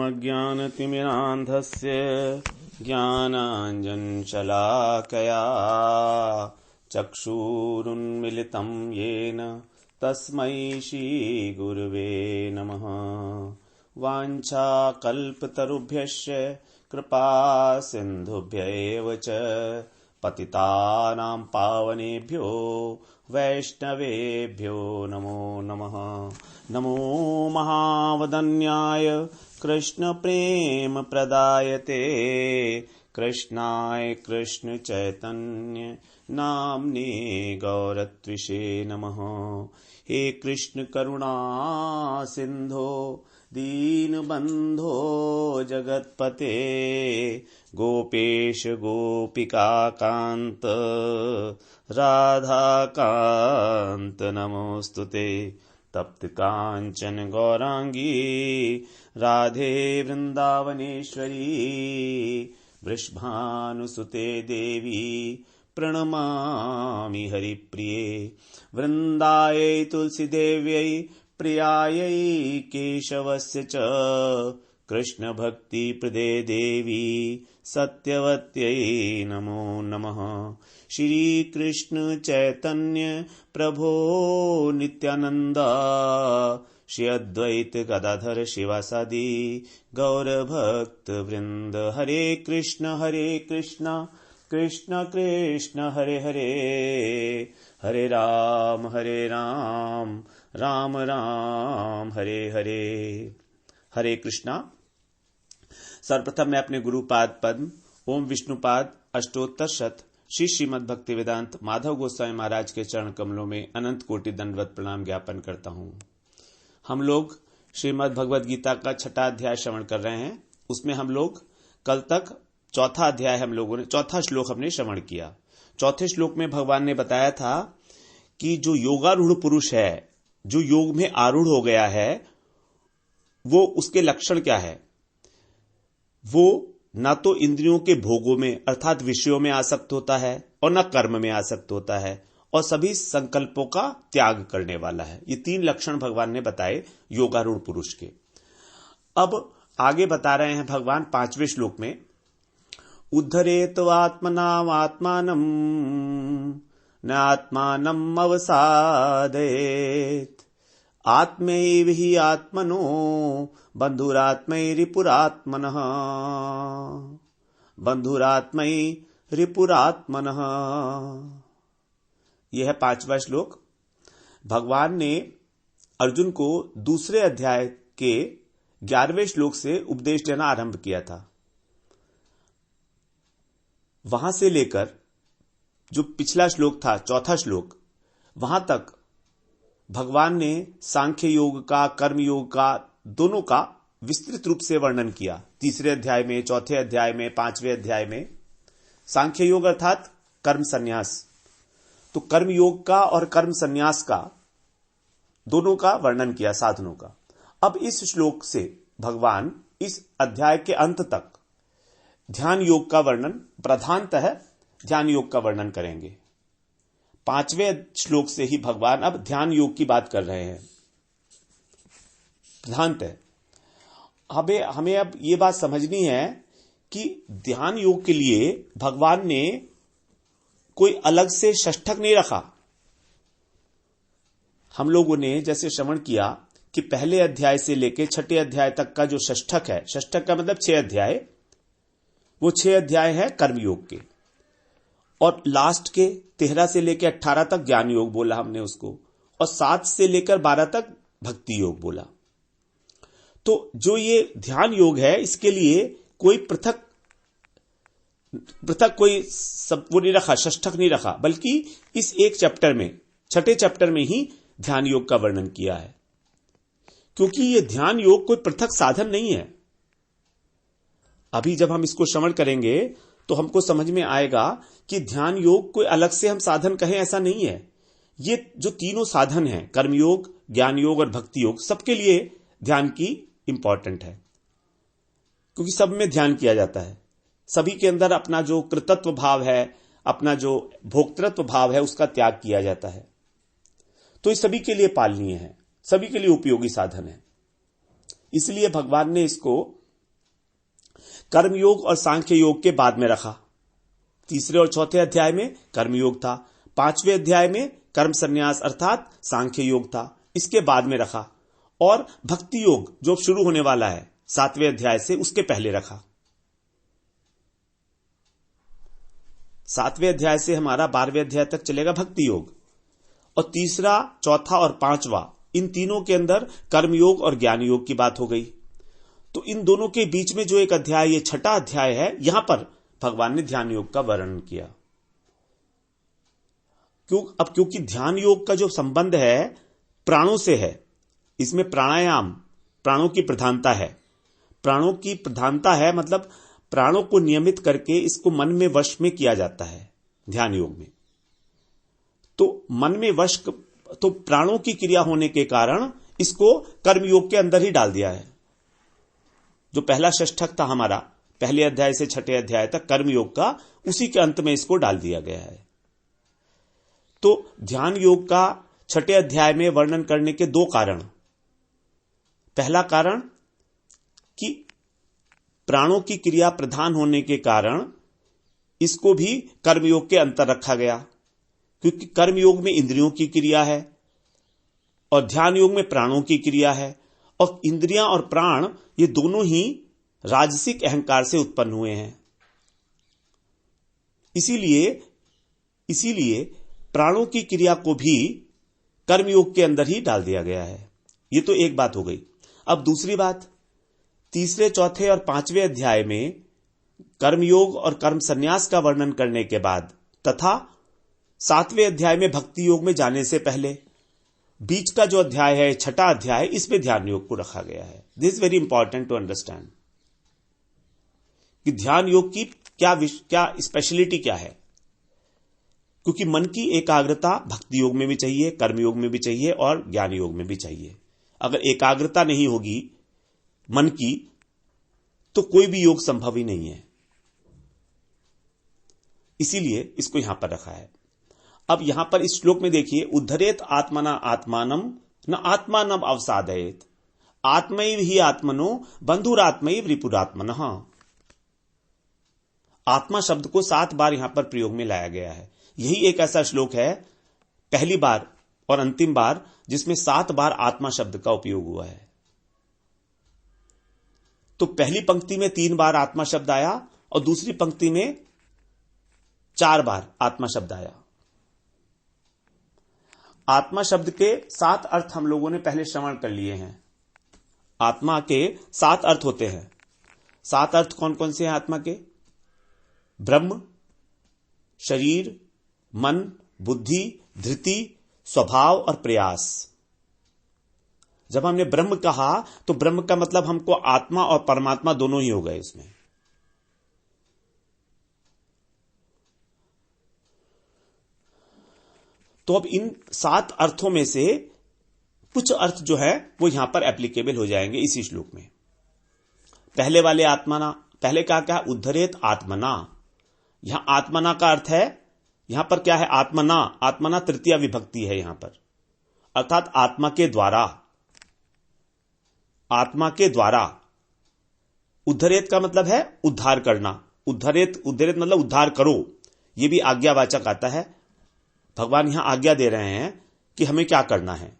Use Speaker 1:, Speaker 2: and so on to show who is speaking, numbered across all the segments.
Speaker 1: अज्ञानतिमिरान्धस्य ज्ञानाञ्जनशलाकया चक्षुरुन्मिलितं येन तस्मै श्रीगुरुवे नमः। वाञ्छाकल्पतरुभ्यश्च कृपा सिन्धुभ्यैव च पतितानां पावनेभ्यो वैष्णवेभ्यो नमो नमः। नमो महावदन्याय कृष्णप्रेम प्रदायते कृष्णाय कृष्ण चैतन्य नाम्ने गौरत्विषे नमः। हे कृष्ण करुणा सिंधो दीनबंधो जगत्पते गोपेश गोपिका कांत राधा कांत नमोस्तुते। तप्त कांचन गौरांगी राधे वृंदावनेश्वरी वृषभानुसुते देवी प्रणमामि हरिप्रिये। वृंदायै तुलसीदेव्यै प्रियायै केशवस्य च कृष्ण भक्ति प्रदे देवी सत्यवत्यै नमो नमः। श्री कृष्ण चैतन्य प्रभो नित्यानंद श्री अद्वैत गदाधर शिवासादि गौर भक्त वृंद। हरे कृष्ण कृष्ण कृष्ण हरे हरे, हरे राम राम राम हरे हरे। हरे कृष्णा। सर्वप्रथम मैं अपने गुरुपाद पद्म ओम विष्णुपाद अष्टोत्तर शत श्री श्रीमद् भक्ति वेदांत माधव गोस्वामी महाराज के चरण कमलों में अनंत कोटि दंडवत प्रणाम ज्ञापन करता हूं। हम लोग श्रीमद् भगवद गीता का 6वां अध्याय श्रवण कर रहे हैं। उसमें हम लोग कल तक 4वां अध्याय चौथा श्लोक हमने श्रवण किया। चौथे श्लोक में भगवान ने बताया था कि जो योगारूढ़ पुरुष है, जो योग में आरूढ़ हो गया है, वो उसके लक्षण क्या है। वो ना तो इंद्रियों के भोगों में अर्थात विषयों में आसक्त होता है और न कर्म में आसक्त होता है और सभी संकल्पों का त्याग करने वाला है। ये 3 लक्षण भगवान ने बताए योगारूढ़ पुरुष के। अब आगे बता रहे हैं भगवान 5वें श्लोक में, उद्धरेत आत्मनाम आत्मानम न आत्मानम अवसादेत आत्मैव हि आत्मनो बंधुरात्मैरिपुरात्मनः बंधुरात्मैरिपुरात्मनः। यह 5वां श्लोक। भगवान ने अर्जुन को दूसरे अध्याय के 11वें श्लोक से उपदेश देना आरंभ किया था। वहां से लेकर जो पिछला श्लोक था 4था श्लोक, वहां तक भगवान ने सांख्य योग का, कर्म योग का, दोनों का विस्तृत रूप से वर्णन किया। 3रे अध्याय में, 4थे अध्याय में, 5वें अध्याय में सांख्य योग अर्थात कर्म संन्यास। तो कर्म योग का और कर्म संन्यास का दोनों का वर्णन किया, साधनों का। अब इस श्लोक से भगवान इस अध्याय के अंत तक ध्यान योग का वर्णन, प्रधानतः ध्यान योग का वर्णन करेंगे। 5वें श्लोक से ही भगवान अब ध्यान योग की बात कर रहे हैं प्रधानतः। हमें अब ये बात समझनी है कि ध्यान योग के लिए भगवान ने कोई अलग से षष्ठक नहीं रखा। हम लोगों ने जैसे श्रवण किया कि पहले अध्याय से लेकर 6ठे अध्याय तक का जो षष्ठक है, षष्ठक का मतलब 6 अध्याय, वो 6 अध्याय है कर्मयोग के, और लास्ट के 13 से लेकर 18 तक ज्ञान योग बोला हमने उसको, और 7 से लेकर 12 तक भक्ति योग बोला। तो जो ये ध्यान योग है, इसके लिए कोई पृथक कोई सब वो नहीं रखा, षष्ठक नहीं रखा, बल्कि इस एक चैप्टर में, 6ठे चैप्टर में ही ध्यान योग का वर्णन किया है। क्योंकि ये ध्यान योग कोई पृथक साधन नहीं है। अभी जब हम इसको श्रवण करेंगे तो हमको समझ में आएगा कि ध्यान योग कोई अलग से हम साधन कहें, ऐसा नहीं है। ये जो तीनों साधन हैं, कर्मयोग, ज्ञान योग और भक्ति योग, सबके लिए ध्यान की इंपॉर्टेंट है, क्योंकि सब में ध्यान किया जाता है। सभी के अंदर अपना जो कृतत्व भाव है, अपना जो भोक्तृत्व भाव है, उसका त्याग किया जाता है। तो ये सभी के लिए पालनीय है, सभी के लिए उपयोगी साधन है। इसलिए भगवान ने इसको कर्मयोग और सांख्य योग के बाद में रखा। तीसरे और चौथे अध्याय में कर्मयोग था, पांचवें अध्याय में कर्म संन्यास अर्थात सांख्य योग था, इसके बाद में रखा। और भक्ति योग जो शुरू होने वाला है 7वें अध्याय से, उसके पहले रखा। 7वें अध्याय से हमारा 12वें अध्याय तक चलेगा भक्ति योग, और तीसरा, चौथा और पांचवा, इन तीनों के अंदर कर्मयोग और ज्ञान योग की बात हो गई। तो इन दोनों के बीच में जो एक अध्याय, ये छठा अध्याय है, यहां पर भगवान ने ध्यान योग का वर्णन किया। क्योंकि ध्यान योग का जो संबंध है प्राणों से है, इसमें प्राणायाम, प्राणों की प्रधानता है। प्राणों की प्रधानता है मतलब प्राणों को नियमित करके इसको मन में वश में किया जाता है ध्यान योग में। तो मन में वश, तो प्राणों की क्रिया होने के कारण इसको कर्मयोग के अंदर ही डाल दिया है। जो पहला षष्ठक था हमारा, पहले अध्याय से छठे अध्याय तक कर्मयोग का, उसी के अंत में इसको डाल दिया गया है। तो ध्यान योग का छठे अध्याय में वर्णन करने के दो कारण। पहला कारण कि प्राणों की क्रिया प्रधान होने के कारण इसको भी कर्मयोग के अंतर रखा गया, क्योंकि कर्मयोग में इंद्रियों की क्रिया है और ध्यान योग में प्राणों की क्रिया है, और इंद्रियां और प्राण ये दोनों ही राजसिक अहंकार से उत्पन्न हुए हैं। इसीलिए प्राणों की क्रिया को भी कर्मयोग के अंदर ही डाल दिया गया है। ये तो एक बात हो गई। अब दूसरी बात, तीसरे, चौथे और पांचवें अध्याय में कर्मयोग और कर्म संन्यास का वर्णन करने के बाद तथा 7वें अध्याय में भक्ति योग में जाने से पहले बीच का जो अध्याय है, छठा अध्याय, इसमें ध्यान योग को रखा गया है। This is very important to understand कि ध्यान योग की क्या स्पेशलिटी क्या है। क्योंकि मन की एकाग्रता भक्ति योग में भी चाहिए, कर्म योग में भी चाहिए और ज्ञान योग में भी चाहिए। अगर एकाग्रता नहीं होगी मन की तो कोई भी योग संभव ही नहीं है। इसीलिए इसको यहां पर रखा है। अब यहां पर इस श्लोक में देखिए, उद्धरेत आत्मना आत्मानम न आत्मानम अवसादयेत, आत्मैव ही आत्मनो बंधुरात्मैव रिपुरात्मनः। आत्मा शब्द को 7 बार यहां पर प्रयोग में लाया गया है। यही एक ऐसा श्लोक है, पहली बार और अंतिम बार, जिसमें 7 बार आत्मा शब्द का उपयोग हुआ है। तो पहली पंक्ति में 3 बार आत्मा शब्द आया और दूसरी पंक्ति में 4 बार आत्मा शब्द आया। आत्मा शब्द के 7 अर्थ हम लोगों ने पहले श्रवण कर लिए हैं। आत्मा के 7 अर्थ होते हैं। 7 अर्थ कौन कौन से हैं आत्मा के? ब्रह्म, शरीर, मन, बुद्धि, धृति, स्वभाव और प्रयास। जब हमने ब्रह्म कहा तो ब्रह्म का मतलब हमको आत्मा और परमात्मा दोनों ही हो गए इसमें। तो अब इन 7 अर्थों में से कुछ अर्थ जो है वो यहां पर एप्लीकेबल हो जाएंगे इसी श्लोक में। पहले वाले आत्मना, पहले क्या उद्धरेत आत्मना, यहां आत्मना का अर्थ है, यहां पर क्या है? आत्मना। आत्मना तृतीया विभक्ति है यहां पर, अर्थात आत्मा के द्वारा। आत्मा के द्वारा। उद्धरेत का मतलब है उद्धार करना। उद्धरेत मतलब उद्धार करो, यह भी आज्ञावाचक आता है। भगवान यहां आज्ञा दे रहे हैं कि हमें क्या करना है।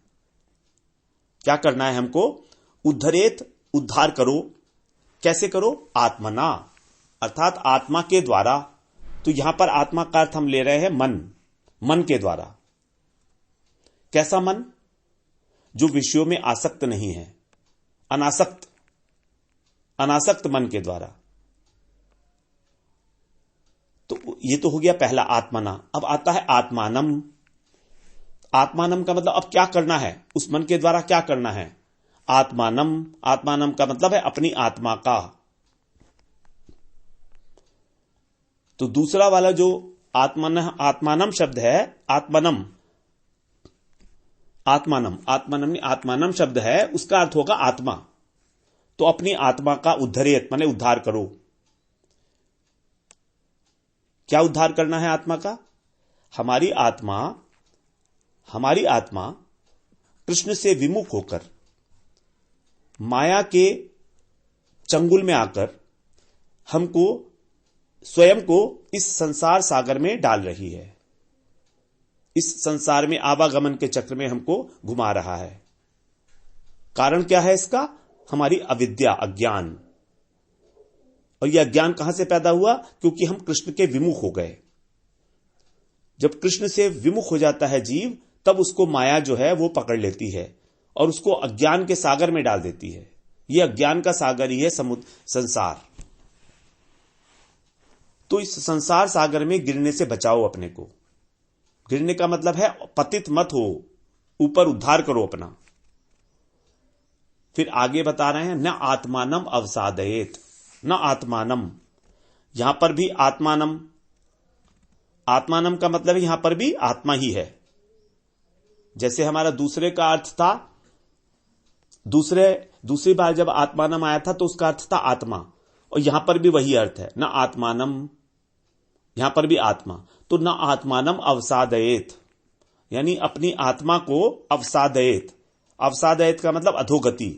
Speaker 1: क्या करना है हमको? उद्धरेत, उद्धार करो। कैसे करो? आत्मना, अर्थात आत्मा के द्वारा। तो यहां पर आत्मा का अर्थ हम ले रहे हैं मन, मन के द्वारा। कैसा मन? जो विषयों में आसक्त नहीं है, अनासक्त, अनासक्त मन के द्वारा। तो ये तो हो गया पहला आत्मना। अब आता है आत्मानम। आत्मानम का मतलब अब क्या करना है, उस मन के द्वारा क्या करना है? आत्मानम। आत्मानम का मतलब है अपनी आत्मा का। तो दूसरा वाला जो आत्मानम शब्द है, आत्मनम, आत्मानम शब्द है, उसका अर्थ होगा आत्मा। तो अपनी आत्मा का उद्धरेत माने उद्धार करो। क्या उद्धार करना है आत्मा का? हमारी आत्मा कृष्ण से विमुख होकर, माया के चंगुल में आकर हमको स्वयं को इस संसार सागर में डाल रही है, इस संसार में आवागमन के चक्र में हमको घुमा रहा है। कारण क्या है इसका? हमारी अविद्या, अज्ञान। और यह अज्ञान कहां से पैदा हुआ? क्योंकि हम कृष्ण के विमुख हो गए। जब कृष्ण से विमुख हो जाता है जीव, तब उसको माया जो है वो पकड़ लेती है और उसको अज्ञान के सागर में डाल देती है। यह अज्ञान का सागर ही है संसार। तो इस संसार सागर में गिरने से बचाओ अपने को। गिरने का मतलब है पतित मत हो, ऊपर उद्धार करो अपना। फिर आगे बता रहे हैं, न आत्मानम अवसादयेत। न आत्मानम, यहां पर भी आत्मानम, आत्मानम का मतलब यहां पर भी आत्मा ही है। जैसे हमारा दूसरे का अर्थ था, दूसरी बार जब आत्मानम आया था तो उसका अर्थ था आत्मा, और यहां पर भी वही अर्थ है, न आत्मानम, यहां पर भी आत्मा। तो न आत्मानम अवसादयेत, यानी अपनी आत्मा को अवसादयेत। अवसादयेत का मतलब अधोगति,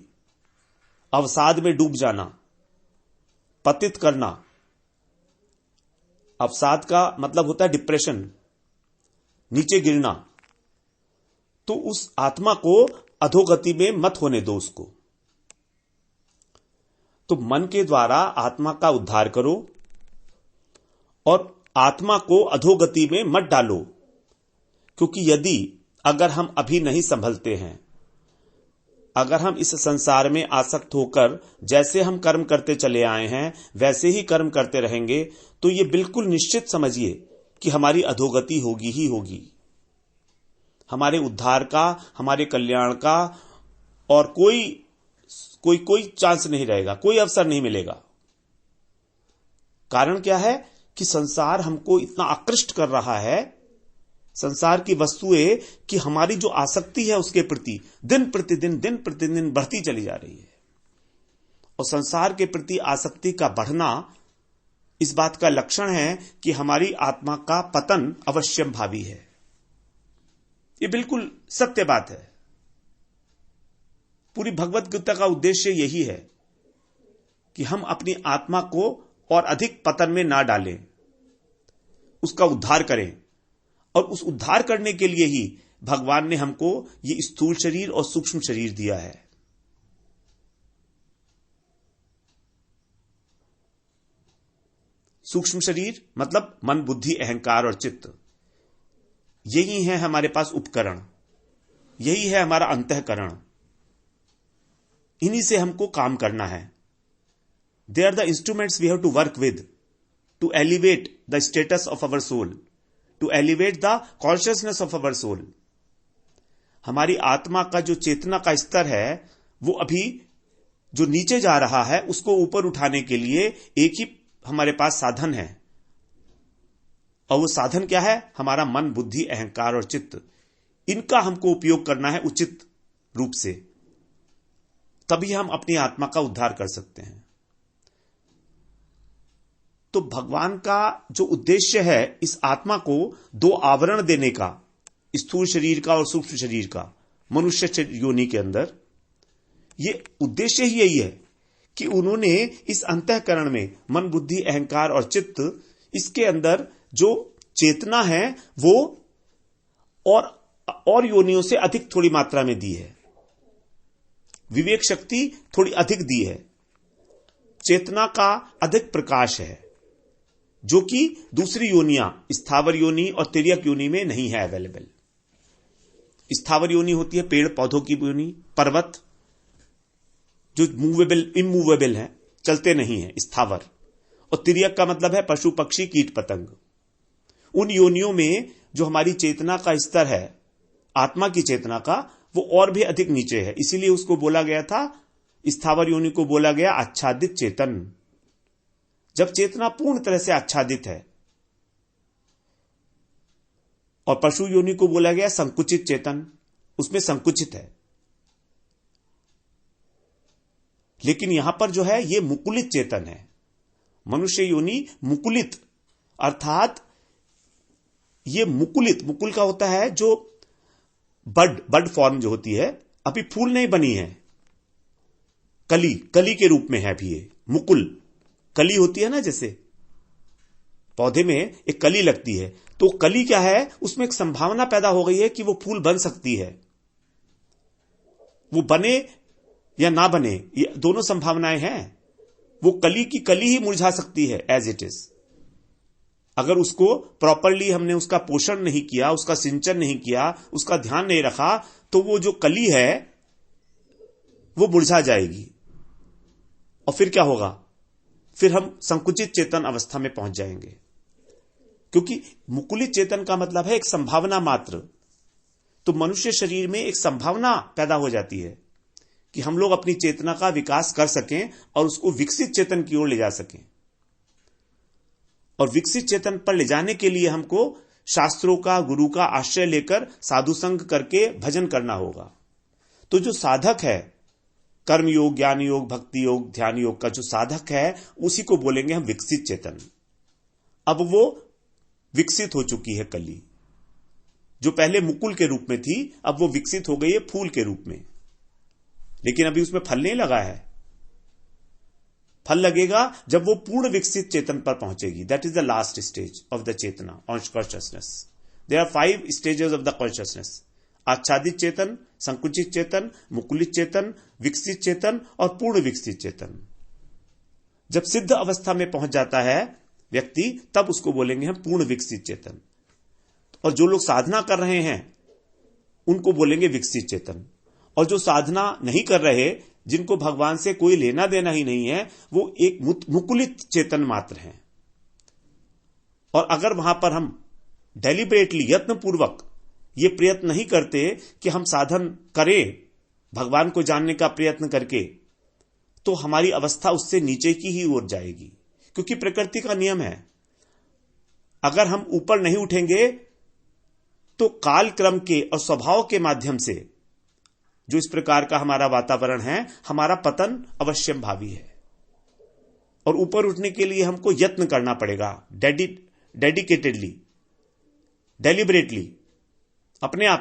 Speaker 1: अवसाद में डूब जाना, पतित करना। अवसाद का मतलब होता है डिप्रेशन, नीचे गिरना। तो उस आत्मा को अधोगति में मत होने दो उसको। तो मन के द्वारा आत्मा का उद्धार करो और आत्मा को अधोगति में मत डालो। क्योंकि यदि अगर हम अभी नहीं संभलते हैं, अगर हम इस संसार में आसक्त होकर जैसे हम कर्म करते चले आए हैं वैसे ही कर्म करते रहेंगे, तो यह बिल्कुल निश्चित समझिए कि हमारी अधोगति होगी ही होगी। हमारे उद्धार का, हमारे कल्याण का और कोई चांस नहीं रहेगा, कोई अवसर नहीं मिलेगा। कारण क्या है कि संसार हमको इतना आकृष्ट कर रहा है, संसार की वस्तुएं, कि हमारी जो आसक्ति है उसके प्रति दिन प्रतिदिन बढ़ती चली जा रही है। और संसार के प्रति आसक्ति का बढ़ना इस बात का लक्षण है कि हमारी आत्मा का पतन अवश्यम भावी है। यह बिल्कुल सत्य बात है। पूरी भगवत गीता का उद्देश्य यही है कि हम अपनी आत्मा को और अधिक पतन में ना डालें, उसका उद्धार करें। और उस उद्धार करने के लिए ही भगवान ने हमको ये स्थूल शरीर और सूक्ष्म शरीर दिया है। सूक्ष्म शरीर मतलब मन, बुद्धि, अहंकार और चित्त। यही है हमारे पास उपकरण, यही है हमारा अंतःकरण। इन्हीं से हमको काम करना है। They are the instruments we have to work with to elevate the status of our soul, to elevate the consciousness of our soul. हमारी आत्मा का जो चेतना का स्तर है वो अभी जो नीचे जा रहा है, उसको ऊपर उठाने के लिए एक ही हमारे पास साधन है। और वो साधन क्या है? हमारा मन, बुद्धि, अहंकार और चित्त। इनका हमको उपयोग करना है उचित रूप से, तभी हम अपनी आत्मा का उद्धार कर सकते हैं। तो भगवान का जो उद्देश्य है इस आत्मा को दो आवरण देने का, स्थूल शरीर का और सूक्ष्म शरीर का, मनुष्य योनि के अंदर, ये उद्देश्य ही यही है कि उन्होंने इस अंतःकरण में मन, बुद्धि, अहंकार और चित्त, इसके अंदर जो चेतना है वो और योनियों से अधिक थोड़ी मात्रा में दी है। विवेक शक्ति थोड़ी अधिक दी है, चेतना का अधिक प्रकाश है, जो कि दूसरी योनियां, स्थावर योनि और तिर्यक योनि में नहीं है अवेलेबल। स्थावर योनि होती है पेड़ पौधों की योनि, पर्वत जो मूवेबल, इमूवेबल है, चलते नहीं है, स्थावर। और तिर्यक का मतलब है पशु, पक्षी, कीट, पतंग। उन योनियों में जो हमारी चेतना का स्तर है, आत्मा की चेतना का, वो और भी अधिक नीचे है। इसीलिए उसको बोला गया था, स्थावर योनि को बोला गया आच्छादित चेतन। जब चेतना पूर्ण तरह से आच्छादित है। और पशु योनि को बोला गया संकुचित चेतन, उसमें संकुचित है। लेकिन यहां पर जो है ये मुकुलित चेतन है। मनुष्य योनि मुकुलित, अर्थात ये मुकुलित, मुकुल का होता है जो बड फॉर्म जो होती है, अभी फूल नहीं बनी है, कली के रूप में है अभी ये मुकुल। कली होती है ना, जैसे पौधे में एक कली लगती है, तो कली क्या है, उसमें एक संभावना पैदा हो गई है कि वो फूल बन सकती है। वो बने या ना बने, ये दोनों संभावनाएं हैं। वो कली की कली ही मुरझा सकती है एज इट इज। अगर उसको प्रॉपरली हमने उसका पोषण नहीं किया, उसका सिंचन नहीं किया, उसका ध्यान नहीं रखा, तो वो जो कली है वो मुरझा जाएगी। और फिर क्या होगा, फिर हम संकुचित चेतन अवस्था में पहुंच जाएंगे। क्योंकि मुकुलित चेतन का मतलब है एक संभावना मात्र। तो मनुष्य शरीर में एक संभावना पैदा हो जाती है कि हम लोग अपनी चेतना का विकास कर सकें और उसको विकसित चेतन की ओर ले जा सकें। और विकसित चेतन पर ले जाने के लिए हमको शास्त्रों का, गुरु का आश्रय लेकर साधु संग करके भजन करना होगा। तो जो साधक है, कर्म योग, ज्ञान योग, भक्ति योग, ध्यान योग का जो साधक है, उसी को बोलेंगे हम विकसित चेतन। अब वो विकसित हो चुकी है कली, जो पहले मुकुल के रूप में थी, अब वो विकसित हो गई है फूल के रूप में। लेकिन अभी उसमें फल नहीं लगा है। फल लगेगा जब वो पूर्ण विकसित चेतन पर पहुंचेगी। That is the last stage of the chetana और consciousness. There are 5 stages of the consciousness: आच्छादित चेतन, संकुचित चेतन, मुकुलित चेतन, विकसित चेतन और पूर्ण विकसित चेतन। जब सिद्ध अवस्था में पहुंच जाता है व्यक्ति, तब उसको बोलेंगे हम पूर्ण विकसित चेतन। और जो लोग साधना कर रहे हैं उनको बोलेंगे विकसित चेतन। और जो साधना नहीं कर रहे, जिनको भगवान से कोई लेना देना ही नहीं है, वो एक मुकुलित चेतन मात्र हैं। और अगर वहां पर हम डेलिबरेटली, यत्नपूर्वक ये प्रयत्न नहीं करते कि हम साधन करें भगवान को जानने का प्रयत्न करके, तो हमारी अवस्था उससे नीचे की ही ओर जाएगी। क्योंकि प्रकृति का नियम है, अगर हम ऊपर नहीं उठेंगे तो काल क्रम के और स्वभाव के माध्यम से जो इस प्रकार का हमारा वातावरण है, हमारा पतन अवश्यम भावी है। और ऊपर उठने के लिए हमको यत्न करना पड़ेगा, डेडिकेटेडली, डेलिबरेटली, अपने आप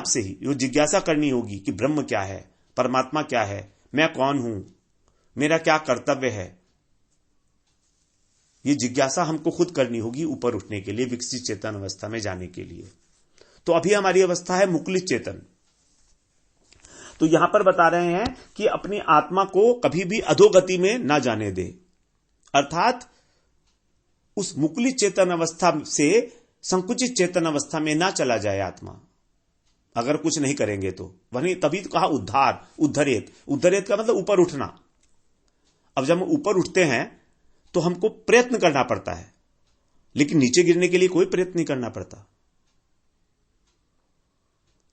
Speaker 1: से ही जो जिज्ञासा करनी होगी कि ब्रह्म क्या है, परमात्मा क्या है, मैं कौन हूं, मेरा क्या कर्तव्य है। ये जिज्ञासा हमको खुद करनी होगी ऊपर उठने के लिए, विकसित चेतन अवस्था में जाने के लिए। तो अभी हमारी अवस्था है मुकुलित चेतन। तो यहां पर बता रहे हैं कि अपनी आत्मा को कभी भी अधोगति में ना जाने दे, अर्थात उस मुकुलित चेतन अवस्था से संकुचित चेतन अवस्था में ना चला जाए आत्मा। अगर कुछ नहीं करेंगे तो वही, तभी तो कहा उद्धार, उद्धरेत का मतलब ऊपर उठना। अब जब हम ऊपर उठते हैं तो हमको प्रयत्न करना पड़ता है, लेकिन नीचे गिरने के लिए कोई प्रयत्न नहीं करना पड़ता।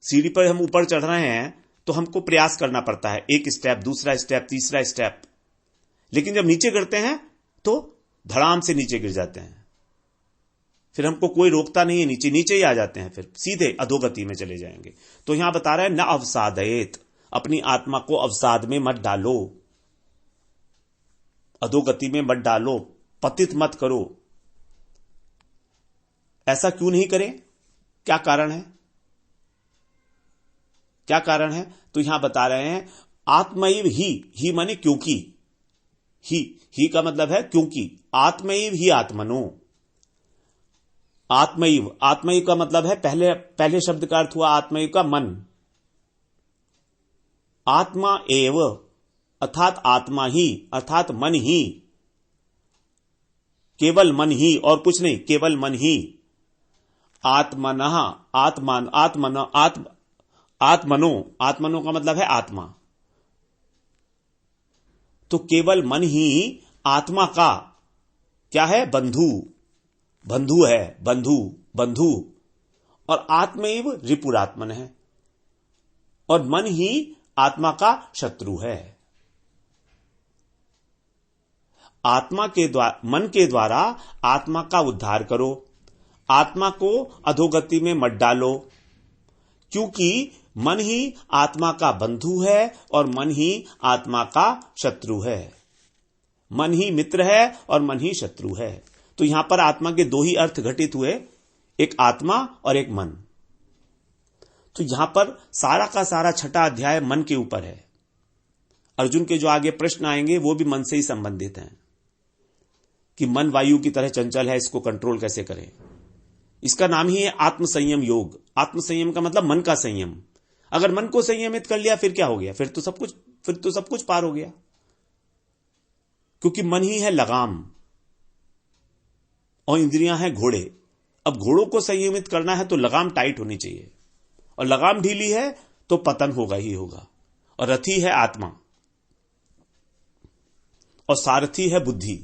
Speaker 1: सीढ़ी पर हम ऊपर चढ़ रहे हैं तो हमको प्रयास करना पड़ता है, एक स्टेप, दूसरा स्टेप, तीसरा स्टेप। लेकिन जब नीचे गिरते हैं तो धड़ाम से नीचे गिर जाते हैं। फिर हमको कोई रोकता नहीं है, नीचे ही आ जाते हैं, फिर सीधे अधोगति में चले जाएंगे। तो यहां बता रहे हैं न अवसादयेत, अपनी आत्मा को अवसाद में मत डालो, अधोगति में मत डालो, पतित मत करो। ऐसा क्यों नहीं करें, क्या कारण है? क्या कारण है? तो यहां बता रहे हैं आत्मैव ही माने क्योंकि, ही का मतलब है क्योंकि, आत्मैव ही आत्मनो। आत्मैव का मतलब है, पहले शब्द का अर्थ हुआ आत्मैव का मन। आत्मा एव अर्थात आत्मा ही, अर्थात मन ही, केवल मन ही और कुछ नहीं, केवल मन ही। आत्मनः, आत्मनो का मतलब है आत्मा। तो केवल मन ही आत्मा का क्या है? बंधु है, बंधु। और आत्मैव रिपुरात्मन है, और मन ही आत्मा का शत्रु है। मन के द्वारा आत्मा का उद्धार करो, आत्मा को अधोगति में मत डालो, क्योंकि मन ही आत्मा का बंधु है और मन ही आत्मा का शत्रु है। मन ही मित्र है और मन ही शत्रु है। तो यहां पर आत्मा के दो ही अर्थ घटित हुए, एक आत्मा और एक मन। तो यहां पर सारा का सारा छठा अध्याय मन के ऊपर है। अर्जुन के जो आगे प्रश्न आएंगे वो भी मन से ही संबंधित हैं कि मन वायु की तरह चंचल है, इसको कंट्रोल कैसे करें। इसका नाम ही है आत्मसंयम योग। आत्मसंयम का मतलब मन का संयम। अगर मन को संयमित कर लिया फिर क्या हो गया, फिर तो सब कुछ पार हो गया, क्योंकि मन ही है लगाम और इंद्रियां हैं घोड़े। अब घोड़ों को संयमित करना है तो लगाम टाइट होनी चाहिए, और लगाम ढीली है तो पतन होगा ही होगा। और रथी है आत्मा और सारथी है बुद्धि।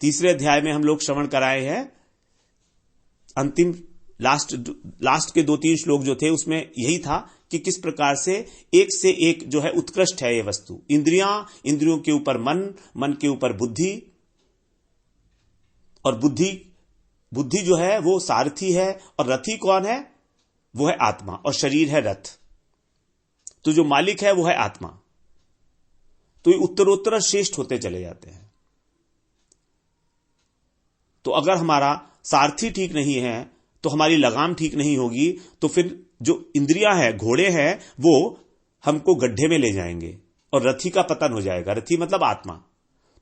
Speaker 1: तीसरे अध्याय में हम लोग श्रवण कराए हैं, अंतिम लास्ट के 2-3 श्लोक जो थे उसमें यही था कि किस प्रकार से एक जो है उत्कृष्ट है ये वस्तु। इंद्रियों के ऊपर मन के ऊपर बुद्धि, और बुद्धि जो है वो सारथी है, और रथी कौन है, वो है आत्मा, और शरीर है रथ। तो जो मालिक है वो है आत्मा। तो ये उत्तरोत्तर श्रेष्ठ होते चले जाते हैं। तो अगर हमारा सारथी ठीक नहीं है तो हमारी लगाम ठीक नहीं होगी, तो फिर जो इंद्रियां हैं, घोड़े हैं, वो हमको गड्ढे में ले जाएंगे और रथी का पतन हो जाएगा। रथी मतलब आत्मा।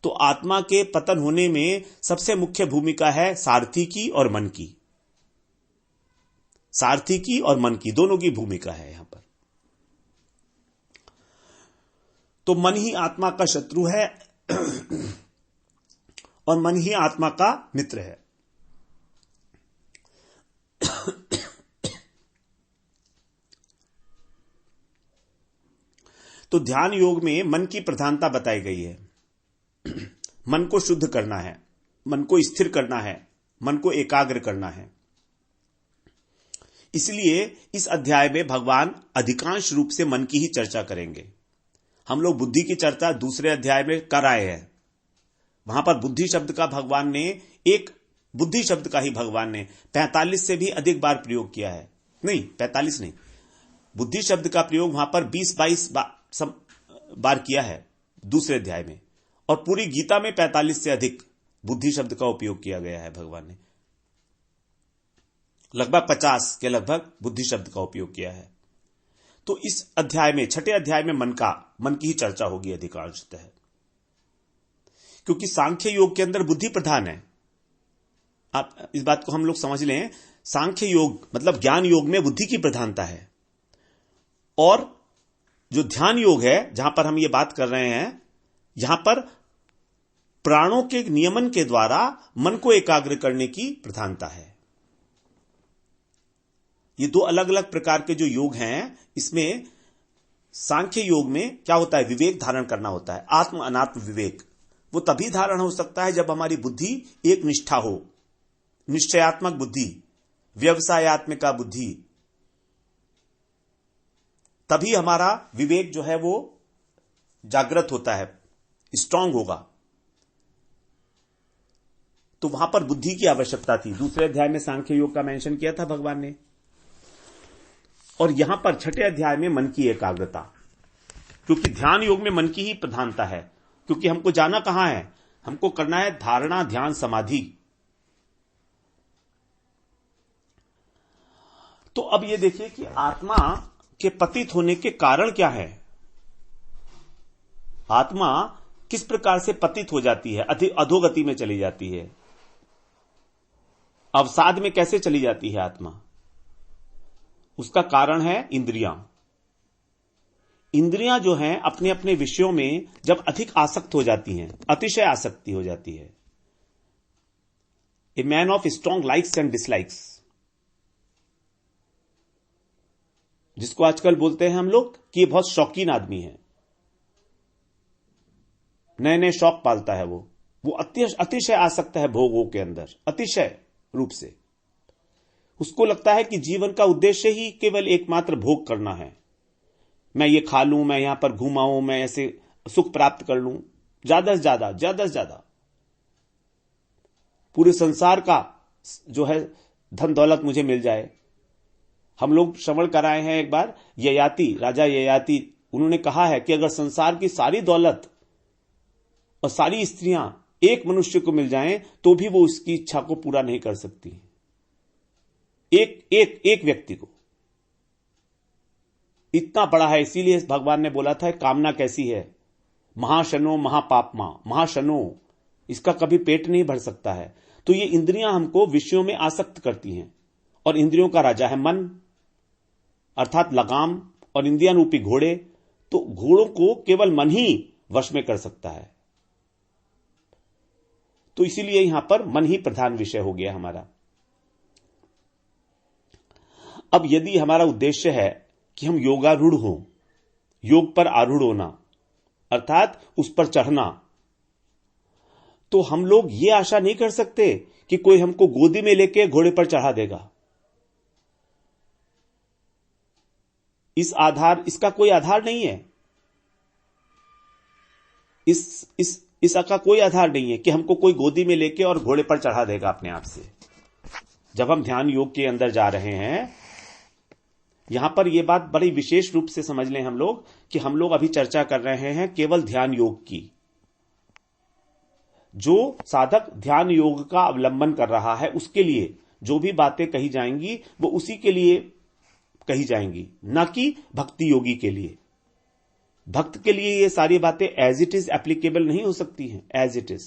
Speaker 1: तो आत्मा के पतन होने में सबसे मुख्य भूमिका है सारथी की और मन की। सारथी की और मन की दोनों की भूमिका है यहां पर। तो मन ही आत्मा का शत्रु है और मन ही आत्मा का मित्र है। तो ध्यान योग में मन की प्रधानता बताई गई है। मन को शुद्ध करना है, मन को स्थिर करना है, मन को एकाग्र करना है। इसलिए इस अध्याय में भगवान अधिकांश रूप से मन की ही चर्चा करेंगे। हम लोग बुद्धि की चर्चा दूसरे अध्याय में कर आए हैं। वहां पर बुद्धि शब्द का भगवान ने बुद्धि शब्द का ही भगवान ने 45 से भी अधिक बार प्रयोग किया है। नहीं, 45 नहीं, बुद्धि शब्द का प्रयोग वहां पर 20-22 बार किया है दूसरे अध्याय में, और पूरी गीता में 45 से अधिक बुद्धि शब्द का उपयोग किया गया है। भगवान ने लगभग 50 के लगभग बुद्धि शब्द का उपयोग किया है। तो इस अध्याय में, छठे अध्याय में मन की ही चर्चा होगी अधिकांशतः, क्योंकि सांख्य योग के अंदर बुद्धि प्रधान है। आप इस बात को हम लोग समझ लें, सांख्य योग मतलब ज्ञान योग में बुद्धि की प्रधानता है, और जो ध्यान योग है जहां पर हम ये बात कर रहे हैं, यहां पर प्राणों के नियमन के द्वारा मन को एकाग्र करने की प्रधानता है। ये दो अलग अलग प्रकार के जो योग हैं, इसमें सांख्य योग में क्या होता है, विवेक धारण करना होता है, आत्म अनात्म विवेक। वो तभी धारण हो सकता है जब हमारी बुद्धि एक निष्ठा हो, निश्चयात्मक बुद्धि, व्यवसायत्मिका बुद्धि। तभी हमारा विवेक जो है वो जागृत होता है, स्ट्रांग होगा। तो वहां पर बुद्धि की आवश्यकता थी। दूसरे अध्याय में सांख्य योग का मेंशन किया था भगवान ने, और यहां पर छठे अध्याय में मन की एकाग्रता, क्योंकि ध्यान योग में मन की ही प्रधानता है। क्योंकि हमको जाना कहां है, हमको करना है धारणा, ध्यान, समाधि। तो अब ये देखिए कि आत्मा के पतित होने के कारण क्या है। आत्मा किस प्रकार से पतित हो जाती है, अधोगति में चली जाती है, अवसाद में कैसे चली जाती है आत्मा। उसका कारण है इंद्रियां। इंद्रियां जो हैं अपने अपने विषयों में जब अधिक आसक्त हो जाती हैं, अतिशय आसक्ति हो जाती है। A man of strong likes and dislikes, जिसको आजकल बोलते हैं हम लोग कि ये बहुत शौकीन आदमी है, नए नए शौक पालता है। वो अतिशय आसक्त है भोगों के अंदर, अतिशय रूप से। उसको लगता है कि जीवन का उद्देश्य ही केवल एकमात्र भोग करना है। मैं ये खा लूं, मैं यहां पर घुमाऊं, मैं ऐसे सुख प्राप्त कर लूं, ज्यादा से ज्यादा पूरे संसार का जो है धन दौलत मुझे मिल जाए। हम लोग श्रवण कराए हैं एक बार, राजा ययाति, उन्होंने कहा है कि अगर संसार की सारी दौलत और सारी स्त्रियां एक मनुष्य को मिल जाएं तो भी वो उसकी इच्छा को पूरा नहीं कर सकती, एक व्यक्ति को। इतना बड़ा है, इसीलिए भगवान ने बोला था कामना कैसी है, महाशनो महापापमा, महाशनो, इसका कभी पेट नहीं भर सकता है। तो ये इंद्रियां हमको विषयों में आसक्त करती हैं, और इंद्रियों का राजा है मन, अर्थात लगाम और इंद्रियां रूपी घोड़े। तो घोड़ों को केवल मन ही वश में कर सकता है। तो इसीलिए यहां पर मन ही प्रधान विषय हो गया हमारा। अब यदि हमारा उद्देश्य है कि हम योगारूढ़ हों, योग पर आरूढ़ होना, अर्थात उस पर चढ़ना, तो हम लोग ये आशा नहीं कर सकते कि कोई हमको गोदी में लेके घोड़े पर चढ़ा देगा। इसका कोई आधार नहीं है। इसका कोई आधार नहीं है कि हमको कोई गोदी में लेके और घोड़े पर चढ़ा देगा अपने आप से। जब हम ध्यान योग के अंदर जा रहे हैं, यहां पर यह बात बड़ी विशेष रूप से समझ लें हम लोग कि हम लोग अभी चर्चा कर रहे हैं केवल ध्यान योग की। जो साधक ध्यान योग का अवलंबन कर रहा है, उसके लिए जो भी बातें कही जाएंगी वो उसी के लिए कही जाएंगी, न कि भक्ति योगी के लिए। भक्त के लिए ये सारी बातें एज इट इज एप्लीकेबल नहीं हो सकती हैं। एज इट इज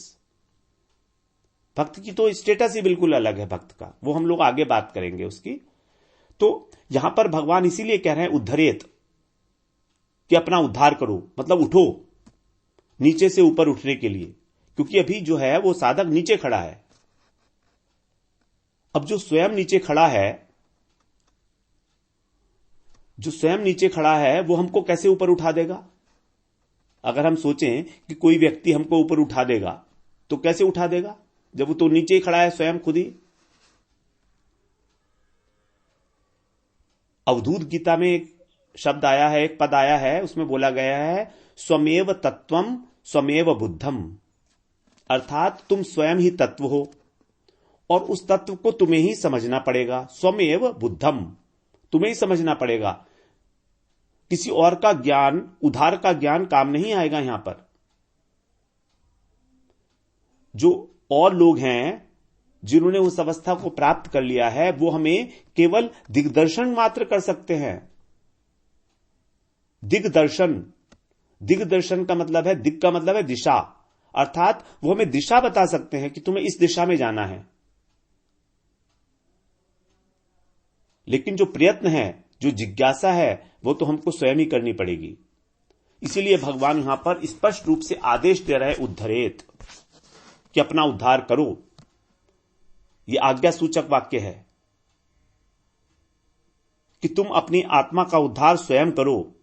Speaker 1: भक्त की तो स्टेटस ही बिल्कुल अलग है भक्त का, वो हम लोग आगे बात करेंगे उसकी। तो यहां पर भगवान इसीलिए कह रहे हैं उद्धरेत, कि अपना उद्धार करो, मतलब उठो, नीचे से ऊपर उठने के लिए। क्योंकि अभी जो है वो साधक नीचे खड़ा है। अब जो स्वयं नीचे खड़ा है वो हमको कैसे ऊपर उठा देगा? अगर हम सोचें कि कोई व्यक्ति हमको ऊपर उठा देगा, तो कैसे उठा देगा जब वो तो नीचे ही खड़ा है स्वयं खुद ही। अवधूत गीता में एक शब्द आया है, एक पद आया है, उसमें बोला गया है स्वमेव तत्वम स्वमेव बुद्धम, अर्थात तुम स्वयं ही तत्व हो और उस तत्व को तुम्हें ही समझना पड़ेगा। स्वमेव बुद्धम, तुम्हें ही समझना पड़ेगा। किसी और का ज्ञान, उधार का ज्ञान काम नहीं आएगा। यहां पर जो और लोग हैं जिन्होंने उस अवस्था को प्राप्त कर लिया है, वो हमें केवल दिग्दर्शन मात्र कर सकते हैं। दिग्दर्शन का मतलब है, दिग का मतलब है दिशा, अर्थात वो हमें दिशा बता सकते हैं कि तुम्हें इस दिशा में जाना है। लेकिन जो प्रयत्न है, जो जिज्ञासा है, वो तो हमको स्वयं ही करनी पड़ेगी। इसीलिए भगवान यहां पर स्पष्ट रूप से आदेश दे रहे उद्धरेत, कि अपना उद्धार करो। यह आज्ञा सूचक वाक्य है कि तुम अपनी आत्मा का उद्धार स्वयं करो।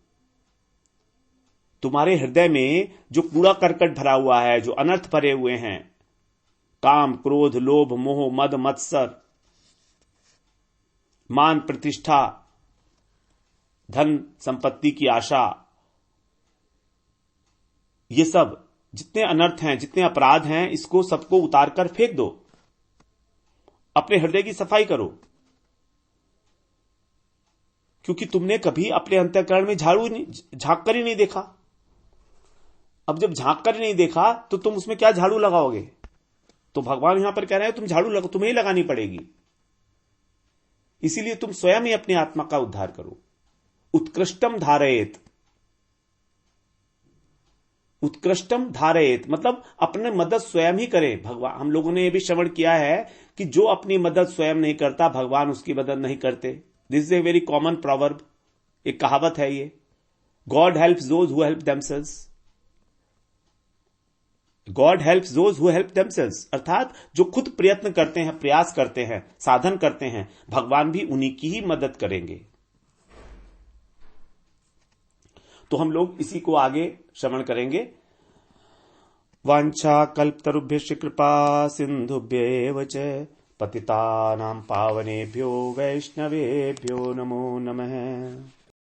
Speaker 1: तुम्हारे हृदय में जो कूड़ा करकट भरा हुआ है, जो अनर्थ भरे हुए हैं, काम, क्रोध, लोभ, मोह, मद, मत्सर, मान, प्रतिष्ठा, धन संपत्ति की आशा, ये सब जितने अनर्थ हैं, जितने अपराध हैं, इसको सबको उतार कर फेंक दो। अपने हृदय की सफाई करो। क्योंकि तुमने कभी अपने अंतःकरण में झांक कर ही नहीं देखा। अब जब झांक कर ही नहीं देखा तो तुम उसमें क्या झाड़ू लगाओगे? तो भगवान यहां पर कह रहे हैं तुम झाड़ू तुम्हें ही लगानी पड़ेगी। इसीलिए तुम स्वयं ही अपनी आत्मा का उद्धार करो। उत्कृष्टम धारयेत, उत्कृष्टम धारयेत मतलब अपने मदद स्वयं ही करे। भगवान, हम लोगों ने यह भी श्रवण किया है कि जो अपनी मदद स्वयं नहीं करता, भगवान उसकी मदद नहीं करते। This is a very common proverb, एक कहावत है ये। God helps those who help themselves, God helps those who help themselves, अर्थात जो खुद प्रयत्न करते हैं, प्रयास करते हैं, साधन करते हैं, भगवान भी उन्हीं की ही मदद करेंगे। तो हम लोग इसी को आगे श्रवण करेंगे। वांछा कल्पतरुभ्यश्च कृपा सिंधुभ्येव च पतितानां पावनेभ्यो वैष्णवेभ्यो नमो नमः।